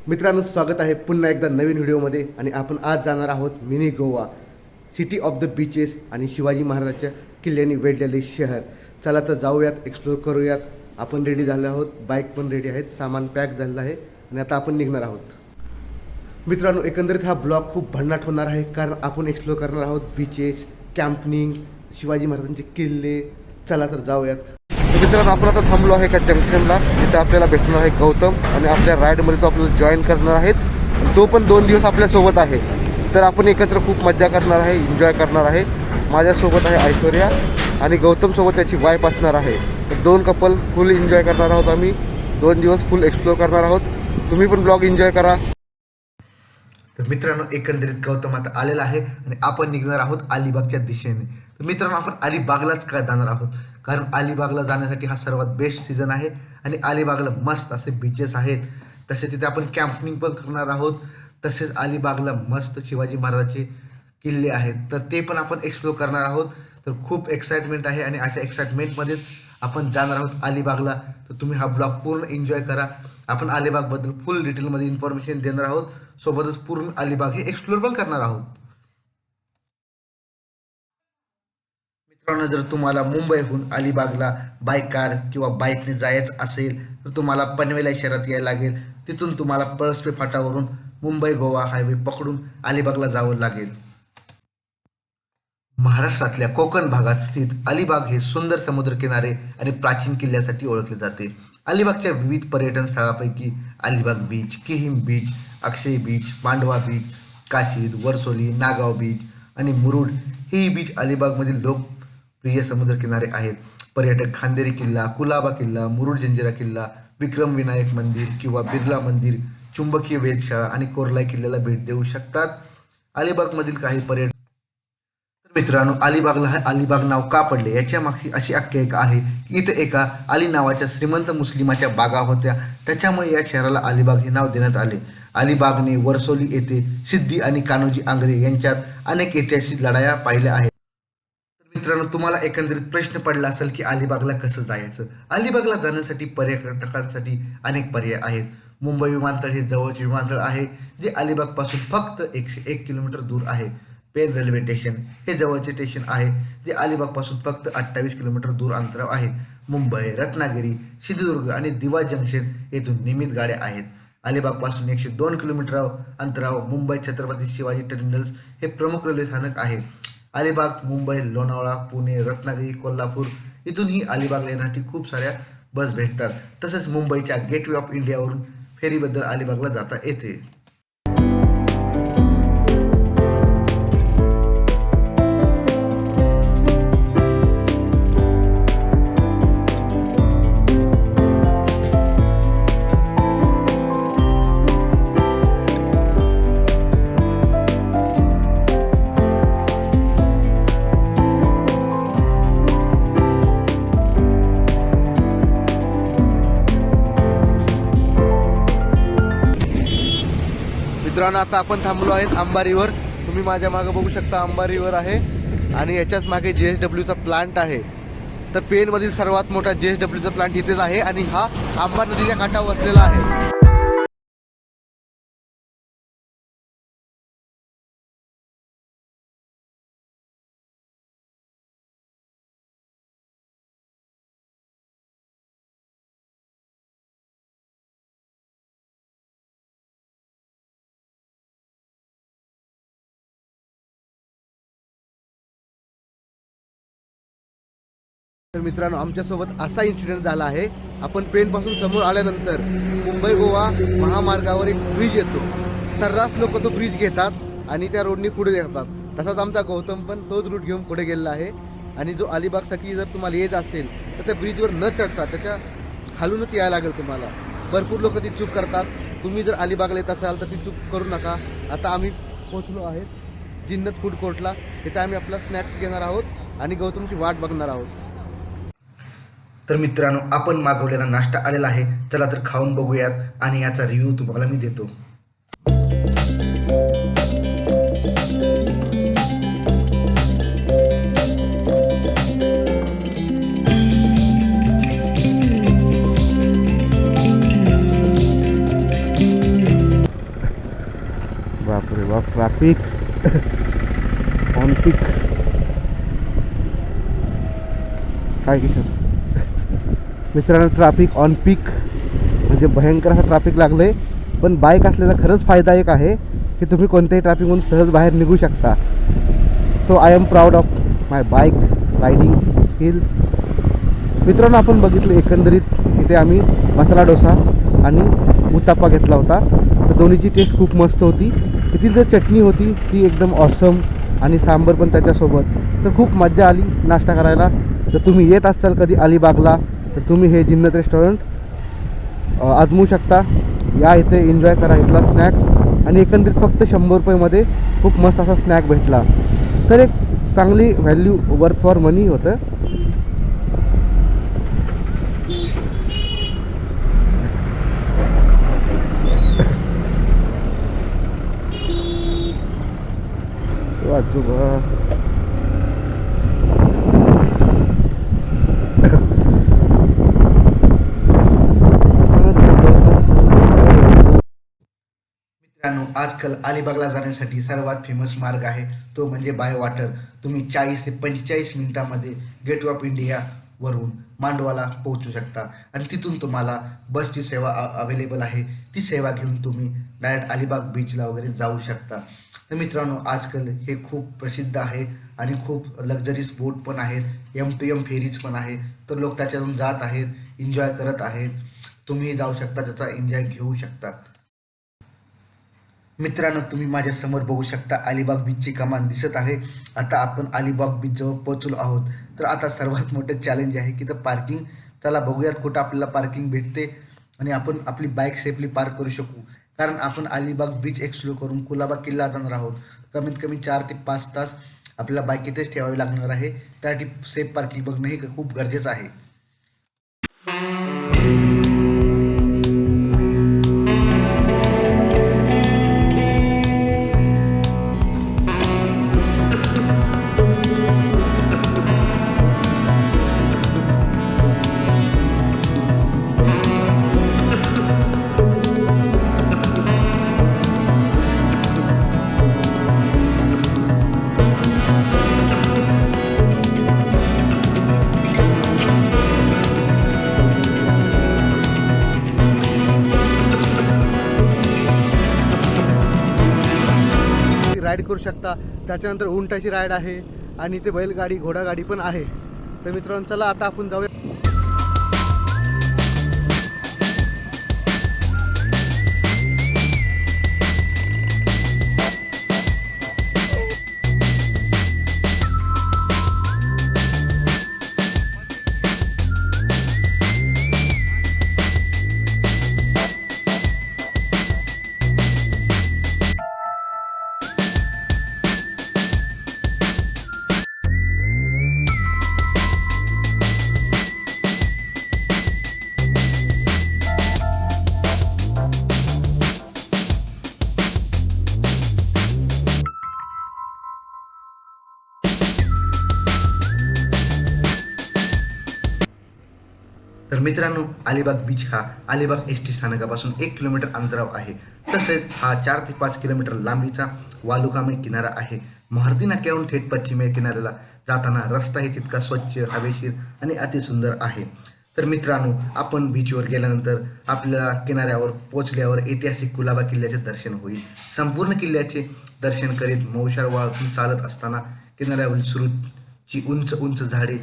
मित्रांनो, स्वागत आहे पुन्हा एकदा नवीन व्हिडिओमध्ये. आणि आपण आज जाणार आहोत mini Goa, city of the beaches आणि शिवाजी महाराजांच्या किल्ल्यांनी वेढलेले शहर. चला तर जाऊयात, एक्सप्लोर करूयात. आपण रेडी झाले आहोत, बाईक पण रेडी आहेत, सामान पॅक झालेलं आहे आणि आता आपण निघणार आहोत. मित्रांनो, एकंदरीत हा ब्लॉग खूप भन्नाट होणार आहे, कारण आपण एक्सप्लोर करणार आहोत बीचेस, कॅम्पनिंग, शिवाजी महाराजांचे किल्ले. चला तर जाऊयात. मित्रांनो, आपण आता थांबलो आहे एका जंक्शनला, जिथे आपल्याला भेटणार आहे गौतम आणि आपल्या राईडमध्ये तो आपल्याला जॉईन करणार आहेत. तो पण 2 दिवस आपल्यासोबत आहे, तर आपण एकत्र खूप मज्जा करणार आहे, एन्जॉय करणार आहे. माझ्यासोबत आहे ऐश्वर्या आणि गौतमसोबत त्याची वाईफ असणार आहे. तर 2 कपल फुल एन्जॉय करणार आहोत. आम्ही 2 दिवस फुल एक्सप्लोर करणार आहोत. तुम्ही पण ब्लॉग एन्जॉय करा. तर मित्रांनो, एकंदरीत गौतम आता आलेला आहे आणि आपण निघणार आहोत अलिबागच्या दिशेने. तर मित्रांनो, आपण अलिबागलाच काय जाणार आहोत, कारण अलिबागला जाण्यासाठी हा सर्वात बेस्ट सीझन आहे आणि अलिबागला मस्त असे बीचेस आहेत. तसे तिथे आपण कॅम्पिंग पण करणार आहोत. तसेच अलिबागला मस्त शिवाजी महाराजांचे किल्ले आहेत, तर ते पण आपण एक्सप्लोर करणार आहोत. तर खूप एक्साइटमेंट आहे आणि अशा एक्साइटमेंटमध्येच आपण जाणार आहोत अलिबागला. तर तुम्ही हा ब्लॉग पूर्ण एन्जॉय करा. आपण अलिबागबद्दल फुल डिटेलमध्ये इन्फॉर्मेशन देणार आहोत, सोबतच पूर्ण अलिबाग हे एक्सप्लोर पण करणार आहोत. मित्रांनो, जर तुम्हाला मुंबईहून अलिबागला बाय कार किंवा बाईकने जायचं असेल तर तुम्हाला पनवेल या शहरात यायला लागेल. तिथून तुम्हाला पळसपे फाटावरून मुंबई गोवा हायवे पकडून अलिबागला जावं लागेल. महाराष्ट्रातल्या कोकण भागात स्थित अलिबाग हे सुंदर समुद्रकिनारे आणि प्राचीन किल्ल्यासाठी ओळखले जाते. अलिबागच्या विविध पर्यटन स्थळांपैकी Alibag beach, Kihim beach, Akshay beach, Mandwa beach, Kashid, Varsoli, Nagaon beach आणि मुरुड ही बीच अलिबागमधील लोकप्रिय समुद्रकिनारे आहेत. पर्यटक खांदेरी किल्ला, कुलाबा किल्ला, मुरुड जंजिरा किल्ला, विक्रम विनायक मंदिर किंवा बिर्ला मंदिर, चुंबकीय वेधशाळा आणि कोरलाई किल्ल्याला भेट देऊ शकतात. अलिबागमधील काही पर्यटक. मित्रांनो, अलिबागला हे अलिबाग नाव का पडले याच्या मागची अशी आख्यायिका आहे की इथे एका अली नावाच्या श्रीमंत मुस्लिमाच्या बागा होत्या, त्याच्यामुळे या शहराला अलिबाग हे नाव देण्यात आले. अलिबागने वर्सोली येथे सिद्दी आणि कान्होजी आंग्रे यांच्यात अनेक ऐतिहासिक लढाया पाहिल्या आहेत. तर मित्रांनो, तुम्हाला एकंदरीत प्रश्न पडला असेल की अलिबागला कसं जायचं. अलिबागला जाण्यासाठी पर्यटकांसाठी अनेक पर्याय आहेत. मुंबई विमानतळ हे जवळचे विमानतळ आहे, जे अलिबागपासून फक्त 101 किलोमीटर दूर आहे. पेन रेल्वे स्टेशन हे जवळचे स्टेशन आहे, जे अलिबागपासून फक्त 28 किलोमीटर दूर अंतरावर आहे. मुंबई, रत्नागिरी, सिंधुदुर्ग आणि दिवा जंक्शन येथून नियमित गाड्या आहेत. अलिबागपासून 102 किलोमीटर अंतरावर मुंबई छत्रपती शिवाजी टर्मिनल्स हे प्रमुख रेल्वे स्थानक आहे. अलिबाग, मुंबई, लोणावळा, पुणे, रत्नागिरी, कोल्हापूर इथूनही अलिबागला येण्यासाठी खूप साऱ्या बस भेटतात. तसेच मुंबईच्या गेटवे ऑफ इंडियावरून फेरीबद्दल अलिबागला जाता येते. मित्रांनो, आता आपण थांबलो आहेत अंबारीवर. तुम्ही माझ्या मागे बघू शकता, अंबारीवर आहे आणि याच्याच मागे JSWचा प्लांट आहे. तर पेनमधील सर्वात मोठा JSWचा प्लांट इथेच आहे आणि हा अंबा नदीच्या काठावर वसलेला आहे. तर मित्रांनो, आमच्यासोबत असा इन्सिडेंट झाला आहे. आपण पेनपासून समोर आल्यानंतर मुंबई गोवा महामार्गावर एक ब्रिज येतो. सर्रास लोक तो ब्रिज घेतात आणि त्या रोडनी पुढे येतात. तसाच आमचा गौतम पण तोच रूट घेऊन पुढे गेलेला आहे. आणि जो अलिबागसाठी जर तुम्हाला यायचं असेल तर त्या ब्रिजवर न चढता त्याच्या खालूनच यायला लागेल तुम्हाला. भरपूर लोक ती चूक करतात. तुम्ही जर अलिबागला येत असाल तर ती चूक करू नका. आता आम्ही पोहोचलो आहेत जिन्नत फूड कोर्टला. तिथे आम्ही आपला स्नॅक्स घेणार आहोत आणि गौतमची वाट बघणार आहोत. तर मित्रांनो, आपण मागवलेला नाश्ता आलेला आहे. चला तर खाऊन बघूयात आणि याचा रिव्ह्यू तुम्हाला मी देतो. ट्रॅफिक ऑन पीक काय की मित्रांनो, ट्रॅफिक ऑन पीक म्हणजे भयंकर असं ट्रॅफिक लागलं आहे. पण बाईक असल्याचा खरंच फायदा एक आहे की तुम्ही कोणत्याही ट्रॅफिकमधून सहज बाहेर निघू शकता. So I am proud of my bike riding skill. मित्रांनो, आपण बघितलं एकंदरीत इथे आम्ही मसाला डोसा आणि उत्ताप्पा घेतला होता. तर दोन्हीची टेस्ट खूप मस्त होती. इथली जो चटणी होती ती एकदम ऑसम आणि सांबर पण त्याच्यासोबत. तर खूप मजा आली नाश्ता करायला. जर तुम्ही येत असाल कधी अलिबागला तर तुम्ही हे जिन्नत रेस्टॉरंट आजमू शकता. या इथे एन्जॉय करा इथला स्नॅक्स. आणि एकंदरीत फक्त 100 रुपयेमध्ये खूप मस्त असा स्नॅक भेटला. तर एक चांगली व्हॅल्यू वर्थ फॉर मनी होतं. आजोबा मित्रांनो, आजकाल अलिबागला जाण्यासाठी सर्वात फेमस मार्ग आहे तो म्हणजे बाय वॉटर. तुम्ही 40 ते 45 मिनिटामध्ये गेट ऑफ इंडिया वरून मांडवाला पोहोचू शकता आणि तिथून तुम्हाला बसची सेवा अवेलेबल आहे. ती सेवा घेऊन तुम्ही डायरेक्ट अलिबाग बीचला वगैरे जाऊ शकता. तर मित्रांनो, आजकाल हे खूप प्रसिद्ध आहे आणि खूप लक्झरीज बोट पण आहेत, M2M फेरीज पण आहे. तर लोक त्याच्यातून जात आहेत, एन्जॉय करत आहेत. तुम्ही जाऊ शकता, त्याचा एन्जॉय घेऊ शकता. मित्रांनो, तुम्ही माझ्या समोर बघू शकता अलिबाग बीचची कमान दिसत आहे. आता आपण अलिबाग बीच जवळ पोहोचलो आहोत. तर आता सर्वात मोठं चॅलेंज आहे की तर पार्किंग. चला बघूयात कुठं आपल्याला पार्किंग भेटते आणि आपण आपली बाईक सेफली पार्क करू शकू. कारण आपण अलिबाग बीच एक्सप्लोर करून कुलाबा किल्ला जाणार आहोत. कमीत कमी 4 ते 5 तास आपल्याला बाईक इथेच ठेवावी लागणार आहे. त्यासाठी सेफ पार्किंग बघणं हे खूप गरजेचं आहे. राईड करू शकता. त्याच्यानंतर उंटाची राईड आहे आणि ते बैलगाडी घोडागाडी पण आहे. तर मित्रांनो, चला आता आपण जाऊया. तर मित्रांनो, अलिबाग बीच हा अलिबाग एस टी स्थानकापासून 1 किलोमीटर अंतरावर आहे. तसेच हा 4 ते 5 किलोमीटर लांबीचा वालुकामय किनारा आहे. महारती नाक्याहून थेट पश्चिमेय किनाऱ्याला जाताना रस्ताही तितका स्वच्छ, हवेशीर आणि अतिसुंदर आहे. तर मित्रांनो, आपण बीचवर गेल्यानंतर आपल्याला किनाऱ्यावर पोचल्यावर ऐतिहासिक कुलाबा किल्ल्याचे दर्शन होईल. संपूर्ण किल्ल्याचे दर्शन करीत मौशार वाळातून चालत असताना किनाऱ्यावरील सुरूची उंच उंच झाडे,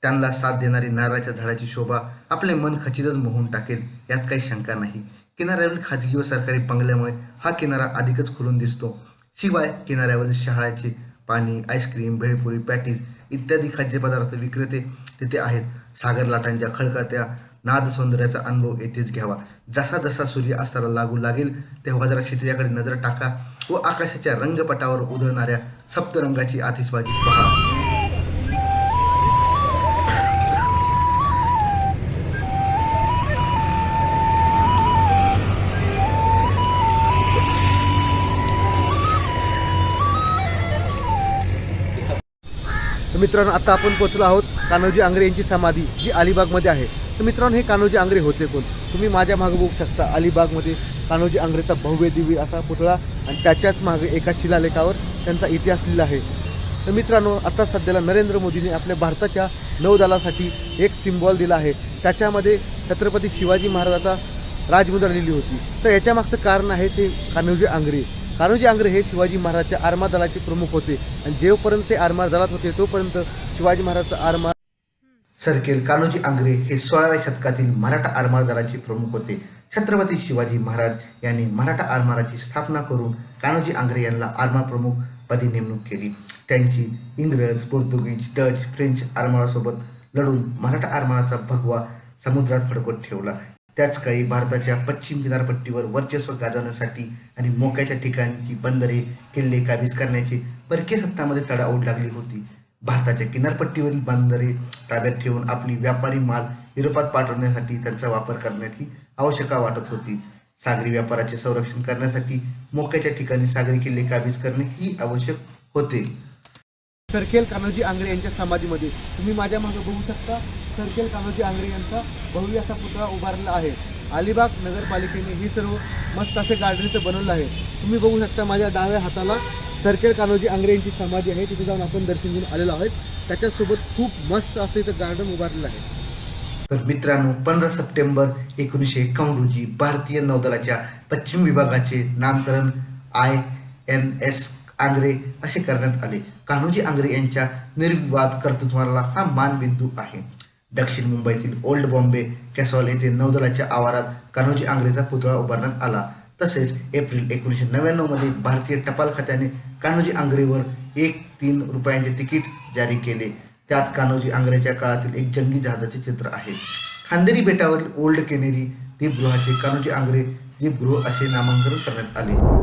त्यांना साथ देणारी नारळाच्या झाडाची शोभा आपले मन खचितच मोहून टाकेल, यात काही शंका नाही. किनाऱ्यावरील खाजगी व सरकारी बंगल्यामुळे हा किनारा अधिकच खुलून दिसतो. शिवाय किनाऱ्यावरील शहाळ्याचे पाणी, आईस्क्रीम, भेळपुरी, पॅटीज इत्यादी खाद्यपदार्थ विक्रेते तिथे आहेत. सागर लाटांच्या खळखळत्या नाद सौंदर्याचा अनुभव येथेच घ्यावा. जसा जसा सूर्य अस्ताला लागू लागेल तेव्हा जरा क्षितिजाकडे नजर टाका व आकाशाच्या रंगपटावर उधळणाऱ्या सप्तरंगाची आतिषबाजी पहा. तर मित्रांनो, आता आपण पोहोचलो आहोत कान्होजी आंग्रे यांची समाधी जी अलिबागमध्ये आहे. तर मित्रांनो, हे कान्होजी आंग्रे होते कोण? तुम्ही माझ्या मागे बघू शकता. अलिबागमध्ये कान्होजी आंग्रेचा भव्य दिव्य असा पुतळा आणि त्याच्याच मागे एका शिलालेखावर त्यांचा इतिहास लिहिला आहे. तर मित्रांनो, आता सध्याला नरेंद्र मोदींनी आपल्या भारताच्या नौदलासाठी एक सिम्बॉल दिला आहे. त्याच्यामध्ये छत्रपती शिवाजी महाराजाचा राजमुद्रा लिहिली होती. तर याच्या मागचं कारण आहे ते कान्होजी आंग्रे. कान्होजी आंग्रे हे शिवाजी महाराजांच्या आरमार दलाचे प्रमुख होते आणि जेव्हापर्यंत ते आरमार दलात होते तोपर्यंत शिवाजी महाराजांचा आरमार सरकेल. कान्होजी आंग्रे हे 16व्या शतकातील मराठा आरमार दलाचे प्रमुख होते. छत्रपती शिवाजी महाराज यांनी मराठा आरमाराची स्थापना करून कान्होजी आंग्रे यांना आरमार प्रमुख पदी नेमणूक केली. त्यांची इंग्रज, पोर्तुगीज, डच, फ्रेंच आरमारासोबत लढून मराठा आरमाराचा भगवा समुद्रात फडकवत ठेवला. त्याच काळी भारताच्या पश्चिम किनारपट्टीवर वर्चस्व गाजवण्यासाठी आणि मोक्याच्या ठिकाणची बंदरे, किल्ले काबीज करण्याची परकीय सत्तामध्ये चढाओढ लागली होती. भारताच्या किनारपट्टीवरील बंदरे ताब्यात ठेवून आपली व्यापारी माल युरोपात पाठवण्यासाठी त्यांचा वापर करण्याची आवश्यकता वाटत होती. सागरी व्यापाराचे संरक्षण करण्यासाठी मोक्याच्या ठिकाणी सागरी किल्ले काबीज करणे ही आवश्यक होते. सरखेल कान्होजी आंग्रे यांच्या समाधीमध्ये तुम्ही माझ्या मागे बघू शकता, सरखेल कान्होजी आंग्रे यांचा भव्य असा पुतळा उभारलेला आहे. अलिबाग नगरपालिकेने ही सर्व मस्त असे गार्डन इथं बनवलं आहे. तुम्ही बघू शकता माझ्या डाव्या हाताला सरखेल कान्होजी आंग्रे यांची समाधी आहे. तिथे जाऊन आपण दर्शन घेऊन आलेलो आहोत. त्याच्यासोबत खूप मस्त असं इथं गार्डन उभारलेलं आहे. तर मित्रांनो, 15 सप्टेंबर 1951 रोजी भारतीय नौदलाच्या पश्चिम विभागाचे नामकरण INS आंग्रे असे करण्यात आले. कान्होजी आंग्रे यांच्या निर्विवाद कर्तृत्वाला हा मानबिंदू आहे. दक्षिण मुंबईतील ओल्ड बॉम्बे कॅसॉल येथे नौदलाच्या आवारात कान्होजी आंग्रेचा पुतळा उभारण्यात आला. तसेच एप्रिल 1999 मध्ये भारतीय टपाल खात्याने कान्होजी आंग्रेवर 1-3 रुपयांचे तिकीट जारी केले. त्यात कान्होजी आंग्रेच्या काळातील एक जंगी जहाजाचे चित्र आहे. खांदेरी बेटावरील ओल्ड केनेरी दीपगृहाचे कान्होजी आंग्रे दीपगृह असे नामांकरण करण्यात आले.